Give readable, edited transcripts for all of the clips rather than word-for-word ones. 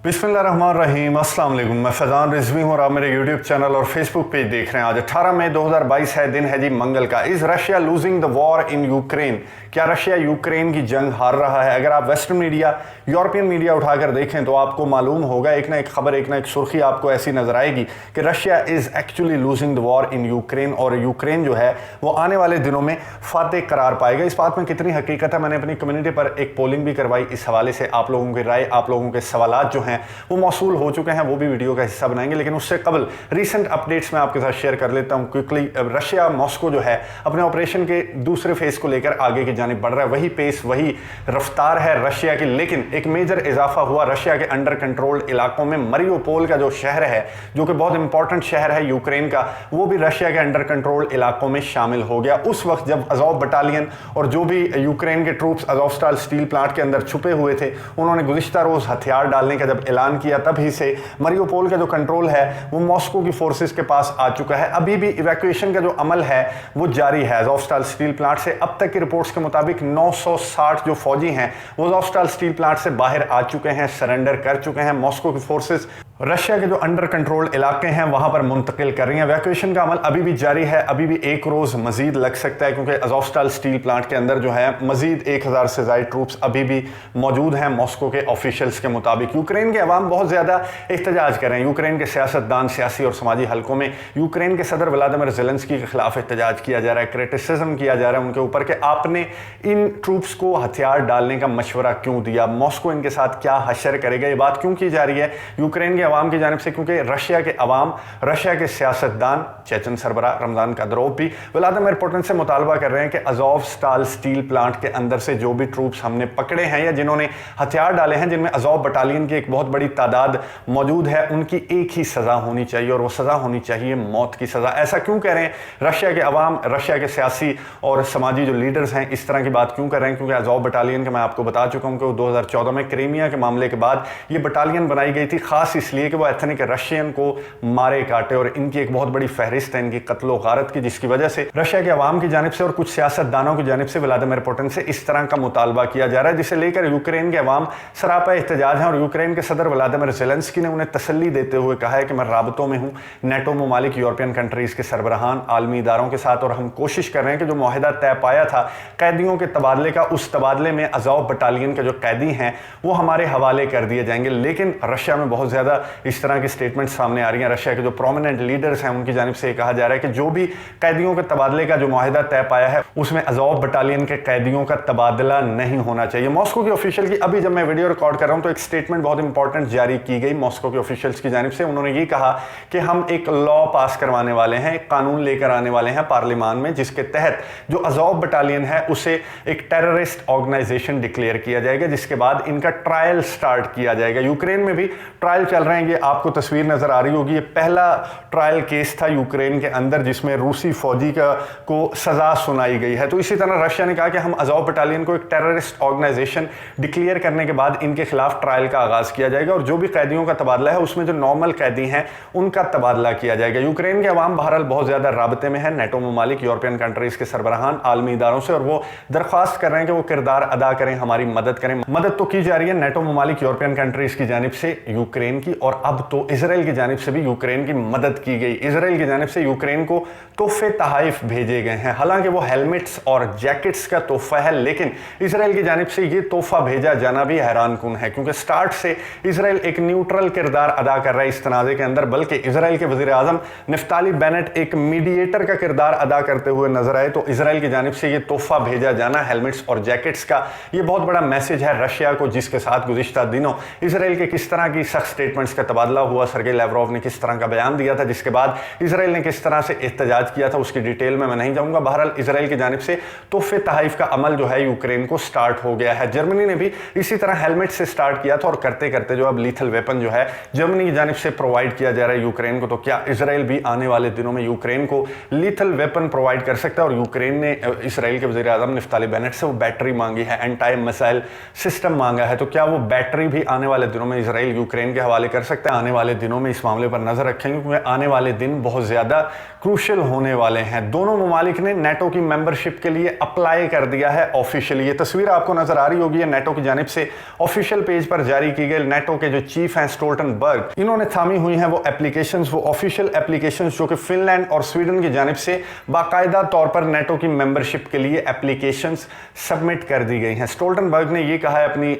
बिस्मिल्लाहिर्रहमानिर्रहीम, अस्सलाम वालेकुम। मैं फैज़ान रिजवी हूँ और आप मेरे यूट्यूब चैनल और फेसबुक पेज देख रहे हैं। आज 18 मई 2022 है, दिन है जी मंगल का। Is Russia losing the war in Ukraine? क्या रशिया यूक्रेन की जंग हार रहा है? अगर आप वेस्टर्न मीडिया, यूरोपियन मीडिया उठाकर देखें तो आपको मालूम होगा, एक ना एक खबर, एक ना एक सुर्खी आपको ऐसी नजर आएगी कि Russia is actually losing the war in Ukraine और यूक्रेन जो है वो आने वाले दिनों में फातेह करार पाएगा। इस बात में कितनी हकीकत है, मैंने अपनी कम्युनिटी पर एक पोलिंग भी करवाई। इस हवाले से आप लोगों की राय, आप लोगों के सवालात जो हैं वो मौसूल हो चुके हैं, वो भी वीडियो का हिस्सा बनाएंगे। लेकिन उससे कबल रीसेंट अपडेट्स मैं आपके साथ शेयर कर लेता हूं क्विकली। रशिया मॉस्को जो है अपने ऑपरेशन के दूसरे फेज को लेकर आगे की जानिब बढ़ रहा है। वही पेस, वही रफ्तार है रशिया की, लेकिन एक मेजर इजाफा हुआ रशिया के अंडर कंट्रोल्ड इलाकों में। मरियोपोल का जो शहर है, जो कि बहुत इंपॉर्टेंट शहर है यूक्रेन का, वो भी रशिया के अंडर कंट्रोल्ड इलाकों में शामिल हो गया। उस वक्त जब अज़ोव बटालियन और जो भी यूक्रेन के ट्रूप्स अज़ोवस्टाल स्टील प्लांट के अंदर छुपे हुए थे, उन्होंने गुज़िश्ता रोज़ हथियार डालने का जब ऐलान किया, तभी से मरियोपोल का जो कंट्रोल है वो मॉस्को की फोर्सेस के पास आ चुका है। अभी भी इवैक्यूएशन का जो अमल है वो जारी है। अज़ोवस्टाल स्टील प्लांट से अब तक की रिपोर्ट्स के मुताबिक 960 जो फौजी हैं वो अज़ोवस्टाल स्टील प्लांट से बाहर आ चुके हैं, सरेंडर कर चुके हैं। मॉस्को की फोर्सेस रशिया के जो अंडर कंट्रोल इलाके हैं वहां पर मुंतकिल कर रही हैं। वैक्यूएशन का अमल अभी भी जारी है, अभी भी एक रोज मजीद लग सकता है, क्योंकि अज़ोवस्टाल स्टील प्लांट के अंदर जो है मजीद 1000 से ज्यादा ट्रूप्स अभी भी मौजूद हैं मॉस्को के ऑफिशियल्स के मुताबिक। यूक्रेन के अवाम बहुत ज्यादा एहतजाज कर रहे हैं। यूक्रेन के सियासतदान, सियासी और समाजी हलकों में यूक्रेन के सदर व्लादिमीर ज़ेलेंस्की के खिलाफ एहतजाज किया जा रहा है, क्रिटिसिज्म किया जा रहा है उनके ऊपर कि आपने इन ट्रूप्स को हथियार डालने का मशवरा क्यों दिया, मॉस्को इनके साथ क्या हशर करेगा, ये बात क्यों की जा रही है यूक्रेन के अवाम की जानिब से? क्योंकि रशिया के अवाम, रशिया के सियासतदान, चेचन सरबराह रमजान कादिरोव भी व्लादिमीर पुतिन से मुतालबा कर रहे हैं कि अज़ोवस्टाल स्टील प्लांट के अंदर से जो भी ट्रूप्स हमने पकड़े हैं या जिन्होंने हथियार डाले हैं, जिनमें अज़ोव बटालियन की एक बहुत बड़ी तादाद मौजूद है, उनकी एक ही सजा होनी चाहिए और वो सजा होनी चाहिए मौत की सजा। ऐसा क्यों कह रहे हैं रशिया के अवाम, रशिया के सियासी और समाजी जो लीडर्स हैं, इस तरह की बात क्यों कर रहे हैं? क्योंकि अज़ोव बटालियन का मैं आपको बता चुका हूं कि 2014 में क्रीमिया के मामले के बाद ये बटालियन बनाई गई थी, खास इसलिए कि वो एथनिक रशियन को मारे काटे, और इनकी एक बहुत बड़ी फहरिस्त है इनकी कत्लो गारत की, जिसकी वजह से रशिया के अवाम की जानिब से और कुछ सियासतदानों की जानिब से व्लादिमीर पुतिन से इस तरह का मुतालबा किया जा रहा है, जिसे लेकर यूक्रेन के अवाम सरापा एहतजाज हैं। और यूक्रेन के सदर व्लादिमीर ज़ेलेंस्की ने उन्हें तसल्ली देते हुए कहा है कि मैं राबतों में हूं नेटो ममालिक, यूरोपियन कंट्रीज के सरबराहान, आलमी इदारों के साथ, और हम कोशिश कर रहे हैं कि जो मुआहिदा तय पाया था कैदियों के तबादले का, उस तबादले में अज़ोव बटालियन के जो कैदी हैं वो हमारे हवाले कर दिए जाएंगे। लेकिन रशिया में बहुत ज्यादा इस तरह की स्टेटमेंट सामने आ रही हैं। रशिया के जो प्रोमिनेंट लीडर्स हैं उनकी जानिब से कहा जा रहा है कि जो भी कैदियों के तबादले का जो मुआहिदा तय पाया है उसमें अज़ोव बटालियन के कैदियों का तबादला नहीं होना चाहिए। मॉस्को के ऑफिशियल की, अभी जब मैं वीडियो रिकॉर्ड कर रहा हूं तो एक स्टेटमेंट बहुत इंपॉर्टेंट जारी की गई मॉस्को के ऑफिशियल्स की जानिब से। उन्होंने ये कहा कि हम एक लॉ पास करवाने वाले हैं, एक कानून लेकर आने वाले हैं पार्लियामान में, जिसके तहत जो अज़ोव बटालियन है उसे एक टेररिस्ट ऑर्गेनाइजेशन डिक्लेयर किया जाएगा, जिसके बाद इनका ट्रायल स्टार्ट किया जाएगा। यूक्रेन में भी ट्रायल चल रहे हैं, ये आपको तस्वीर नजर आ रही होगी। ये पहला ट्रायल केस था यूक्रेन के अंदर जिसमें रूसी फौजी को सजा सुनाई गई है। तो इसी तरह रशिया ने कहा कि हम अज़ोव बटालियन को एक टेररिस्ट ऑर्गेनाइजेशन डिक्लेयर करने के बाद इनके खिलाफ ट्रायल का आगाज किया जाएगा, और जो भी कैदियों का तबादला है उसमें जो नॉर्मल कैदी हैं उनका तबादला किया जाएगा। यूक्रेन के अवाम बहरहाल बहुत ज्यादा राबते में है नेटो ममालिक, यूरोपियन कंट्रीज के सरबराहान, आलमी इदारों से, और वो दरख्वास्त कर रहे हैं कि वो किरदार अदा करें, हमारी मदद करें। मदद तो की जा रही है नेटो ममालिक, यूरोपियन कंट्रीज की जानिब से यूक्रेन की, और अब तो इजराइल की जानिब से भी यूक्रेन की मदद की गई। इजराइल की जानिब से यूक्रेन को तोहफे तहाइफ भेजे गए हैं। हालांकि वो हेलमेट्स और जैकेट्स का तोहफा है, लेकिन इजराइल की जानिब से ये तोहफा भेजा जाना भी हैरान कुन है, क्योंकि स्टार्ट से इजराइल एक न्यूट्रल किरदार अदा कर रहा है इस तनाज़े के अंदर, बल्कि इजराइल के वज़ीर आज़म नफ्ताली बेनेट एक मीडिएटर का किरदार अदा करते हुए नजर आए। तो इजराइल की जानिब से ये तोहफा भेजा जाना हेलमेट्स और जैकेट्स का, ये बहुत बड़ा मैसेज है रशिया को, जिसके साथ गुज़िश्ता दिनों इजराइल के किस तरह की सख्त स्टेटमेंट्स का तबादला हुआ, सर्गेई लैवरोव ने किस तरह का बयान दिया था, जिसके बाद इजराइल ने किस तरह से एहतजाज किया था, उसकी डिटेल में मैं नहीं जाऊंगा। बहरहाल इजराइल की जानिब से तोहफे तहाइफ का अमल जो है यूक्रेन को स्टार्ट हो गया है। जर्मनी ने भी इसी तरह हेलमेट से स्टार्ट किया था, और करते करते जो अब लीथल वेपन जो है जर्मनी की जानिब से प्रोवाइड किया जा रहा है यूक्रेन को। तो क्या इजराइल भी आने वाले दिनों में यूक्रेन को लीथल वेपन प्रोवाइड कर सकता है? और यूक्रेन ने इसराइल के वज़ीर आज़म नफ्ताली बेनेट से वो बैटरी मांगी है, एंटी मिसाइल सिस्टम मांगा है, तो क्या वो बैटरी भी आने वाले दिनों में इसराइल यूक्रेन के हवाले कर कर सकता है। आने वाले दिनों में इस मामले पर नजर रखेंगे क्योंकि आने वाले दिन बहुत ज़्यादा क्रूशियल होने वाले हैं। दोनों ममालिक ने नेटो की मेंबरशिप के लिए अप्लाई कर दिया है ऑफिशियली। ये तस्वीर आपको नजर आ रही होगी, नेटो की जानिब से ऑफिशियल पेज पर जारी की गई। नेटो के जो चीफ हैं स्टोल्टनबर्ग, इन्होंने थामी हुई हैं वो एप्लीकेशंस, वो ऑफिशियल एप्लीकेशंस जो कि फिनलैंड और स्वीडन की जानिब से बाकायदा तौर पर नेटो की मेंबरशिप के लिए एप्लीकेशंस सबमिट कर दी गई हैं। स्टोल्टनबर्ग ने ये कहा है अपनी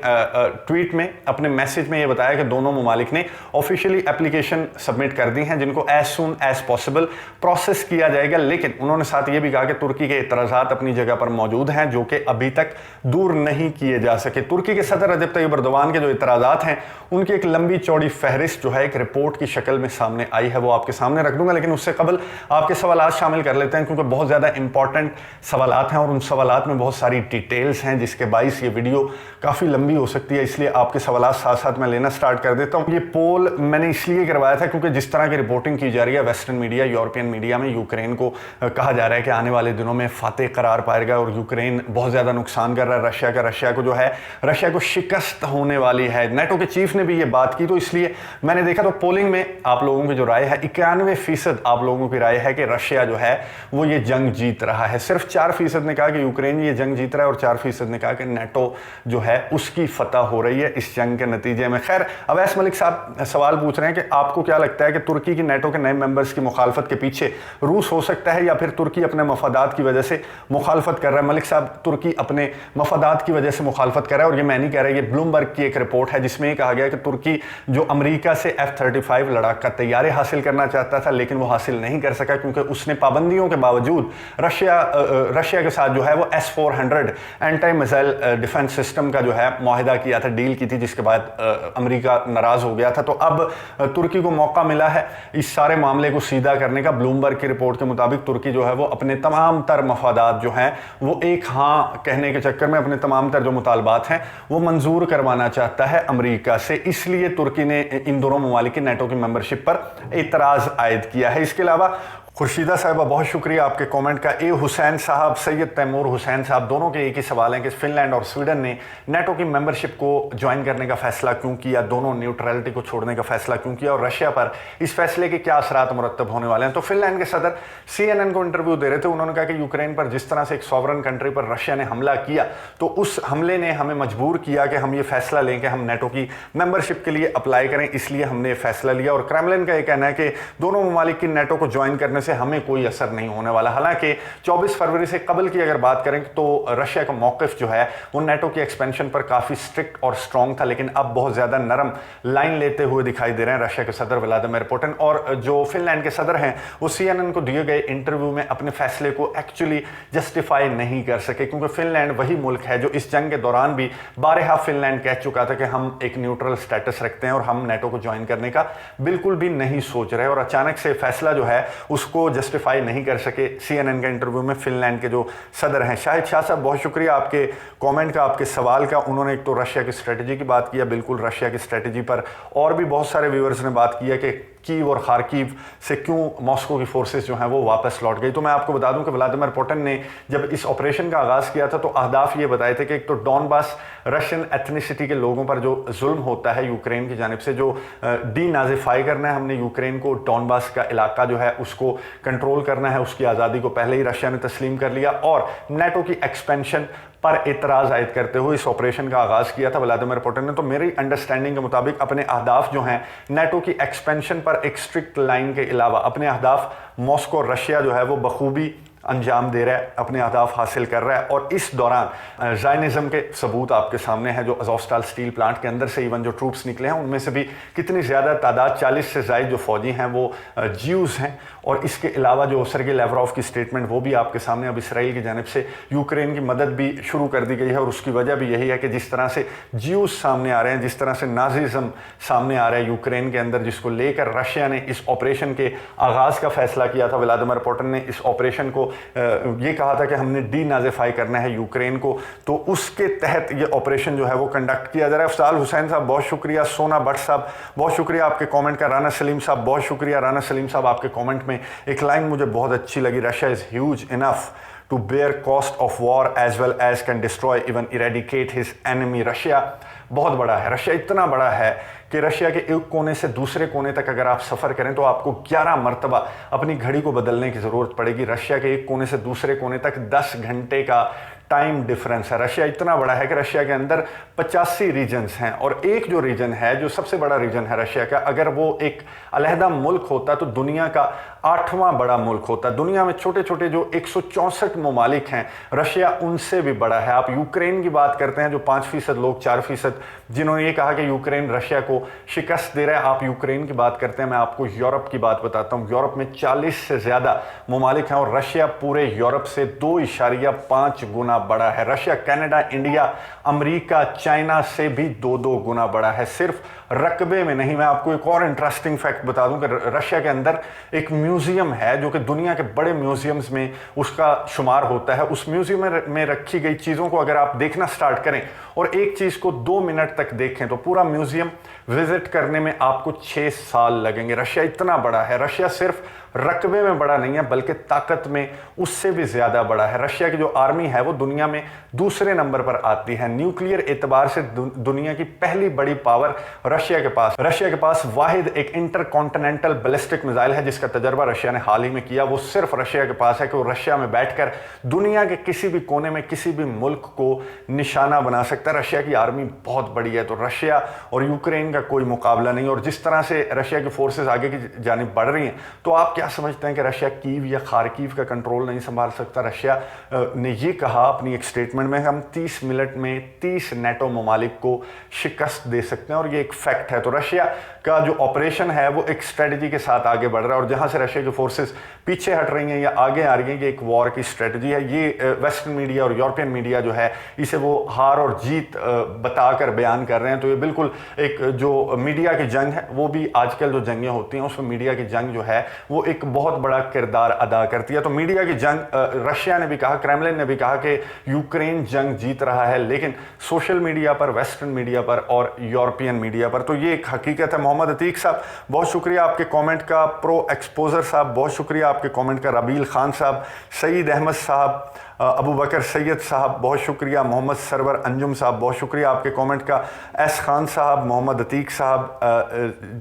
ट्वीट में, अपने मैसेज में ये बताया कि दोनों ममालिक ने ऑफिशियली एप्लीकेशन सबमिट कर दी हैं जिनको as soon as possible process किया जाएगा। लेकिन उन्होंने साथ ये भी कहा कि तुर्की के इतराज़ात अपनी जगह पर मौजूद हैं जो कि अभी तक दूर नहीं किए जा सके। तुर्की के सदर रजब तैयब एर्दोगान के जो इतराज़ात हैं उनकी एक लंबी चौड़ी फहरिस्त जो है एक रिपोर्ट की शक्ल में सामने आई है, वो आपके सामने रख दूंगा। लेकिन उससे कबल आपके सवालात शामिल कर लेते हैं क्योंकि बहुत ज़्यादा इंपॉर्टेंट सवालात हैं और उन सवालात में बहुत सारी डिटेल्स हैं जिसके बाइस ये वीडियो काफ़ी लंबी हो सकती है। इसलिए आपके सवालात साथ साथ मैं लेना स्टार्ट कर देता हूँ। ये पोल मैंने इसलिए करवाया था क्योंकि जिस तरह की रिपोर्टिंग की जा रही है वेस्टर्न मीडिया, यूरोपियन मीडिया में, यूक्रेन को कहा जा रहा है कि आने वाले दिनों में फातेह करार पाएगा और यूक्रेन बहुत ज़्यादा नुकसान कर रहा है रशिया का। रशिया को जो है, रशिया को शिकस्त होने वाली है। नेटो के चीफ ने भी ये बात की, तो इसलिए मैंने देखा तो पोलिंग में आप लोगों की जो राय है 91% आप लोगों की राय है कि रशिया जो है वो ये जंग जीत रहा है। सिर्फ 4% ने कहा कि यूक्रेन ये जंग जीत रहा है और 4% ने कहा कि नेटो जो है उसकी फतह हो रही है इस जंग के नतीजे में। खैर, अवैस मलिक साहब सवाल पूछ रहे हैं कि आपको क्या लगता है कि तुर्की की नेटो के नए मेंबर्स की मुखालफत के पीछे रूस हो सकता है या फिर तुर्की अपने मफादात की वजह से मुखालफत कर रहा है? मलिक साहब, तुर्की अपने मफादात की वजह से मुखालफत कर रहा है और ये मैं नहीं कह रहा, ये ब्लूमबर्ग की एक रिपोर्ट है जिसमें कहा गया कि तुर्की जो अमेरिका से F-35 लड़ाका तैयारे हासिल करना चाहता था लेकिन वो हासिल नहीं कर सका क्योंकि उसने पाबंदियों के बावजूद रशिया के साथ जो है वो S-400 anti missile defence system का जो है मुआहिदा किया था, डील की थी, जिसके बाद अमेरिका नाराज हो गया था। तो अब तुर्की को मौका मिला है इस सारे मामले को सीधा करने का। ब्लूमबर्ग की रिपोर्ट के मुताबिक तुर्की जो है वो अपने तमाम तर मफादात जो हैं वो एक हाँ कहने के चक्कर में अपने तमाम तर जो मुतालबात हैं वो मंजूर करवाना चाहता है अमेरिका से। इसलिए तुर्की ने इन दोनों ममालिक की नेटो की मेंबरशिप पर एतराज़ आयद किया है। इसके अलावा खुर्शीदा साहबा, बहुत शुक्रिया आपके कमेंट का। ए हुसैन साहब, सैयद तैमूर हुसैन साहब, दोनों के एक ही सवाल हैं कि फिनलैंड और स्वीडन ने नेटो की मेंबरशिप को ज्वाइन करने का फैसला क्यों किया, दोनों न्यूट्रलिटी को छोड़ने का फैसला क्यों किया और रशिया पर इस फैसले के क्या असरात मुरतब होने वाले हैं। तो फिनलैंड के सदर CNN को इंटरव्यू दे रहे थे, उन्होंने कहा कि यूक्रेन पर जिस तरह से एक सॉवरन कंट्री पर रशिया ने हमला किया तो उस हमले ने हमें मजबूर किया कि हम ये फैसला लें कि हम नेटो की मेंबरशिप के लिए अप्लाई करें, इसलिए हमने ये फैसला लिया। और क्रेमलिन का ये कहना है कि दोनों ममालिक की नेटो को ज्वाइन करने से हमें कोई असर नहीं होने वाला। हालांकि 24 फरवरी से कबल की अगर बात करें तो रशिया का मौक़िफ़ जो है वो नेटो की एक्सपेंशन पर काफ़ी स्ट्रिक्ट और स्ट्रॉन्ग था, लेकिन अब बहुत ज़्यादा नरम लाइन लेते हुए दिखाई दे रहे हैं रशिया के सदर व्लादिमीर पुतिन। और जो फिनलैंड के सदर हैं वो CNN को दिए गए इंटरव्यू में अपने फैसले को एक्चुअली जस्टिफाई नहीं कर सके क्योंकि फिनलैंड वही मुल्क है जो इस जंग के दौरान भी बारहा फिनलैंड कह चुका था कि हम एक न्यूट्रल स्टेटस रखते हैं और हम नेटो को ज्वाइन करने का बिल्कुल भी नहीं सोच रहे, और अचानक से फैसला जो है उसको जस्टिफाई नहीं कर सके। CNN के इंटरव्यू में फिनलैंड के जो सदर हैं शाहिद शाह साहब, बहुत शुक्रिया आपके कमेंट का, आपके सवाल का। उन्होंने एक तो रशिया की स्ट्रेटजी की बात किया, बिल्कुल रशिया की स्ट्रेटजी पर और भी बहुत सारे व्यूअर्स ने बात किया कि कीव और खारकीव से क्यों मॉस्को की फोर्सेस जो हैं वो वापस लौट गई। तो मैं आपको बता दूं कि व्लादिमीर पुतिन ने जब इस ऑपरेशन का आगाज़ किया था तो अहदाफ ये बताए थे कि एक तो डॉनबास रशियन एथनिसिटी के लोगों पर जो जुल्म होता है यूक्रेन की जानिब से, जो डीनाज़िफाई करना है हमने यूक्रेन को, डॉनबास का इलाका जो है उसको कंट्रोल करना है, उसकी आज़ादी को पहले ही रशिया ने तस्लीम कर लिया और नेटो की एक्सपेंशन पर एतराज़ आयद करते हुए इस ऑपरेशन का आगाज़ किया था व्लादिमीर पुतिन ने। तो मेरी अंडरस्टैंडिंग के मुताबिक अपने अहदाफ जो हैं नेटो की एक्सपेंशन पर एक स्ट्रिक्ट लाइन के अलावा अपने अहदाफ मॉस्को रशिया जो है वो बखूबी अंजाम दे रहा है, अपने अहदाफ हासिल कर रहा है। और इस दौरान ज़ायनिज़्म के सबूत आपके सामने हैं, जो अज़ोवस्टाल स्टील प्लांट के अंदर से इवन जो ट्रूप्स निकले हैं उनमें से भी कितनी ज़्यादा तादाद 40 से ज़ायद जो फौजी हैं वो ज्यूज़ हैं। और इसके अलावा जो सर्गेई लैवरोव की स्टेटमेंट वो भी आपके सामने, अब इसराइल की जानिब से यूक्रेन की मदद भी शुरू कर दी गई है और उसकी वजह भी यही है कि जिस तरह से ज्यूज़ सामने आ रहे हैं, जिस तरह से नाज़िज़्म सामने आ रहा है यूक्रेन के अंदर, जिसको लेकर रशिया ने इस ऑपरेशन के आगाज़ का फैसला किया था। व्लादिमीर पुतिन ने इस ऑपरेशन को ये कहा था कि हमने डीनाज़िफाई करना है यूक्रेन को, तो उसके तहत ये ऑपरेशन जो है वो कंडक्ट किया जा रहा है। अफजाल हुसैन साहब बहुत शुक्रिया, सोना भट्ट साहब बहुत शुक्रिया आपके कमेंट का, राना सलीम साहब बहुत शुक्रिया। राना सलीम साहब आपके कमेंट में एक लाइन मुझे बहुत अच्छी लगी, Russia is huge enough to bear cost of war as well as can destroy even eradicate his enemy। Russia बहुत बड़ा है, रशिया इतना बड़ा है कि रशिया के एक कोने से दूसरे कोने तक अगर आप सफ़र करें तो आपको 11 मरतबा अपनी घड़ी को बदलने की ज़रूरत पड़ेगी। रशिया के एक कोने से दूसरे कोने तक 10 घंटे का टाइम डिफरेंस है। रशिया इतना बड़ा है कि रशिया के अंदर 85 रीजन्स हैं और एक जो रीजन है, जो सबसे बड़ा रीजन है रशिया का, अगर वो एक अलहदा मुल्क होता तो दुनिया का 8वां बड़ा मुल्क होता। दुनिया में छोटे छोटे जो 164 ममालिक हैं, रशिया उनसे भी बड़ा है। आप यूक्रेन की बात करते हैं जो 5% लोग, 4% जिन्होंने ये कहा कि यूक्रेन रशिया को शिकस्त दे रहा है, आप यूक्रेन की बात करते हैं। मैं आपको यूरोप की बात बताता हूँ। यूरोप में 40 से ज़्यादा ममालिक हैं और रशिया पूरे यूरोप से 2.5 गुना बड़ा है। Russia Canada, India, America, China से भी 2 गुना बड़ा है। सिर्फ रकबे में नहीं, मैं आपको एक और इंटरेस्टिंग फैक्ट बता दूं कि रशिया के अंदर एक म्यूजियम है जो कि दुनिया के बड़े म्यूजियम्स में उसका शुमार होता है। उस म्यूजियम में रखी गई चीज़ों को अगर आप देखना स्टार्ट करें और एक चीज़ को 2 मिनट तक देखें तो पूरा म्यूजियम विजिट करने में आपको 6 साल लगेंगे। रशिया इतना बड़ा है। रशिया सिर्फ रकबे में बड़ा नहीं है बल्कि ताकत में उससे भी ज़्यादा बड़ा है। रशिया की जो आर्मी है वो दुनिया में दूसरे नंबर पर आती है। न्यूक्लियर एतबार से दुनिया की पहली बड़ी पावर रशिया के पास वाहिद एक इंटरकॉन्टिनेंटल बैलिस्टिक मिसाइल है जिसका तजर्बा रशिया ने हाल ही में किया। वो सिर्फ रशिया के पास है कि वो रशिया में बैठकर दुनिया के किसी भी कोने में किसी भी मुल्क को निशाना बना सकता है। रशिया की आर्मी बहुत बड़ी है, तो रशिया और यूक्रेन का कोई मुकाबला नहीं। और जिस तरह से रशिया की फोर्सेस आगे की जानिब बढ़ रही हैं, तो आप क्या समझते हैं कि रशिया कीव या खारकीव का कंट्रोल नहीं संभाल सकता? रशिया ने यह कहा अपनी एक स्टेटमेंट में, हम 30 मिनट में 30 नेटो ममालिक को शिकस्त दे सकते हैं और ये एक फैक्ट है। तो रशिया का जो ऑपरेशन है वो एक स्ट्रेटजी के साथ आगे बढ़ रहा है और जहां से रशिया की फोर्सेस पीछे हट रही हैं या आगे आ रही हैं, ये एक वॉर की स्ट्रेटजी है। ये वेस्टर्न मीडिया और यूरोपियन मीडिया जो है इसे वो हार और जीत बताकर बयान कर रहे हैं। तो ये बिल्कुल एक जो मीडिया की जंग है, वो भी आजकल जो जंगें होती हैं उसमें मीडिया की जंग जो है वो एक बहुत बड़ा किरदार अदा करती है। तो मीडिया की जंग, रशिया ने भी कहा, क्रेमलिन ने भी कहा कि यूक्रेन जंग जीत रहा है, लेकिन सोशल मीडिया पर, वेस्टर्न मीडिया पर और यूरोपियन मीडिया पर तो ये एक हकीकत है। मोहम्मद अतीक साहब बहुत शुक्रिया आपके कमेंट का। प्रो एक्सपोजर साहब बहुत शुक्रिया आपके कमेंट का। रबील खान साहब, सईद अहमद साहब, अबू बकर सैयद साहब बहुत शुक्रिया। मोहम्मद सरवर अंजुम साहब बहुत शुक्रिया आपके कमेंट का। एस खान साहब, मोहम्मद अतीक साहब,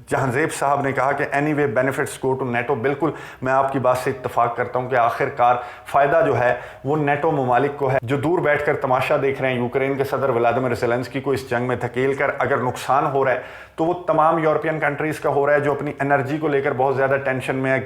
जहांजेब साहब ने कहा कि एनीवे बेनिफिट्स गो टू नेटो। बिल्कुल मैं आपकी बात से इत्तफाक करता हूं कि आखिरकार फ़ायदा जो है वो नेटो ममालिक को है जो दूर बैठकर तमाशा देख रहे हैं। यूक्रेन के सदर व्लादिमीर ज़ेलेंस्की को इस जंग में धकेल कर अगर नुकसान हो रहा है तो वो तमाम यूरोपियन कंट्रीज़ का हो रहा है जो अपनी एनर्जी को लेकर बहुत ज़्यादा टेंशन में है,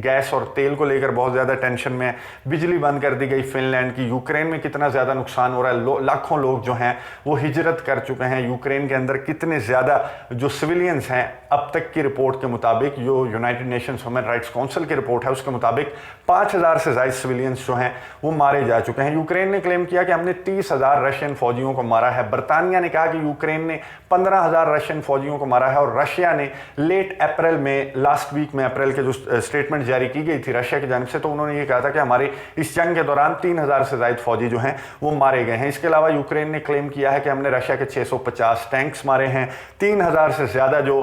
गैस और तेल को लेकर बहुत ज़्यादा टेंशन में है। बिजली बंद कर दी गई फिनलैंड की। यूक्रेन में कितना ज़्यादा नुकसान हो रहा है, लाखों लोग जो हैं वो हिजरत कर चुके हैं। यूक्रेन के अंदर कितने ज़्यादा जो सिविलियंस हैं, अब तक की रिपोर्ट के मुताबिक, जो United Nations human rights council की रिपोर्ट है उसके मुताबिक 5000 से ज़्यादा सिविलियंस जो हैं वो मारे जा चुके हैं। यूक्रेन ने क्लेम किया कि हमने 30,000 रशियन फौजियों को मारा है। बरतानिया ने कहा कि यूक्रेन ने 15,000 रशियन फौजियों को मारा है और रशिया ने लेट अप्रैल में, लास्ट वीक में अप्रैल के जो स्टेटमेंट जारी की गई थी रशिया की जानिब से, तो उन्होंने ये कहा था कि हमारे इस जंग के दौरान 3000 से ज़्यादा फौजी जो हैं वो मारे गए हैं। इसके अलावा यूक्रेन ने क्लेम किया है कि हमने रशिया के 650 टैंक्स मारे हैं, 3000 से ज़्यादा जो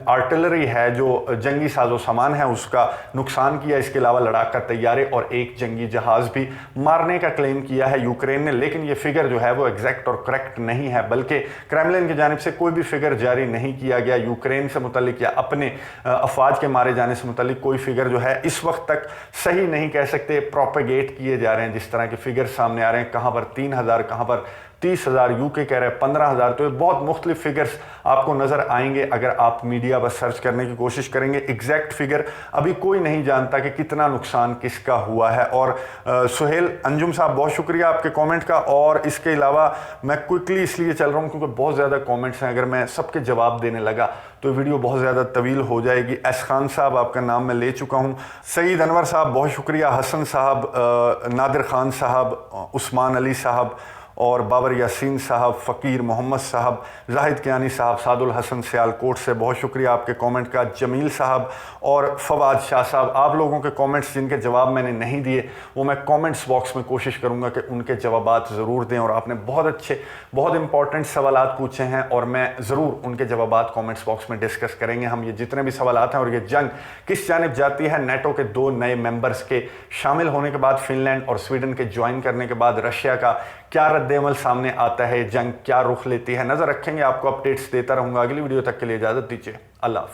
आर्टिलरी है, जो जंगी साजो सामान है, उसका नुकसान किया। इसके अलावा लड़ाका तैयारे और एक जंगी जहाज़ भी मारने का क्लेम किया है यूक्रेन ने। लेकिन ये फिगर जो है वो एग्जैक्ट और करेक्ट नहीं है, बल्कि क्रेमलिन की जानिब से कोई भी फिगर जारी नहीं किया गया यूक्रेन से मुतल्लिक या अपने अफवाज के मारे जाने से मुतल्लिक कोई फिगर जो है इस वक्त तक सही नहीं कह सकते। प्रोपेगेट किए जा रहे हैं जिस तरह के फिगर सामने आ रहे हैं, कहाँ पर 3000, कहाँ पर 30,000, यूके कह रहे हैं 15,000। तो ये बहुत मुख्तलिफ फिगर्स आपको नज़र आएंगे अगर आप मीडिया पर सर्च करने की कोशिश करेंगे। एग्जैक्ट फिगर अभी कोई नहीं जानता कि कितना नुकसान किसका हुआ है। और सुहेल अंजुम साहब बहुत शुक्रिया आपके कमेंट का। और इसके अलावा मैं क्विकली इसलिए चल रहा हूँ क्योंकि बहुत ज़्यादा कमेंट्स हैं, अगर मैं सबके जवाब देने लगा तो वीडियो बहुत ज़्यादा तवील हो जाएगी। एस खान साहब आपका नाम मैं ले चुका हूँ। सईद अनवर साहब बहुत शुक्रिया। हसन साहब, नादिर खान साहब, उस्मान अली साहब और बाबर यासीन साहब, फ़कीर मोहम्मद साहब, जाहिद कियानी साहब, सादुल हसन सियालकोट से बहुत शुक्रिया आपके कमेंट का। जमील साहब और फवाद शाह साहब, आप लोगों के कमेंट्स जिनके जवाब मैंने नहीं दिए वो मैं कमेंट्स बॉक्स में कोशिश करूंगा कि उनके जवाबात ज़रूर दें। और आपने बहुत अच्छे, बहुत इंपॉर्टेंट सवालात पूछे हैं और मैं ज़रूर उनके जवाबात कमेंट्स बॉक्स में डिस्कस करेंगे। हम ये जितने भी सवालात हैं और ये जंग किस जानिब जाती है, नेटो के 2 नए मेंबर्स के शामिल होने के बाद, फिनलैंड और स्वीडन के ज्वाइन करने के बाद रशिया का क्या रद्द-ए-अमल सामने आता है, जंग क्या रुख लेती है, नजर रखेंगे, आपको अपडेट्स देता रहूंगा। अगली वीडियो तक के लिए इजाजत दीजिए। अल्लाह हाफिज।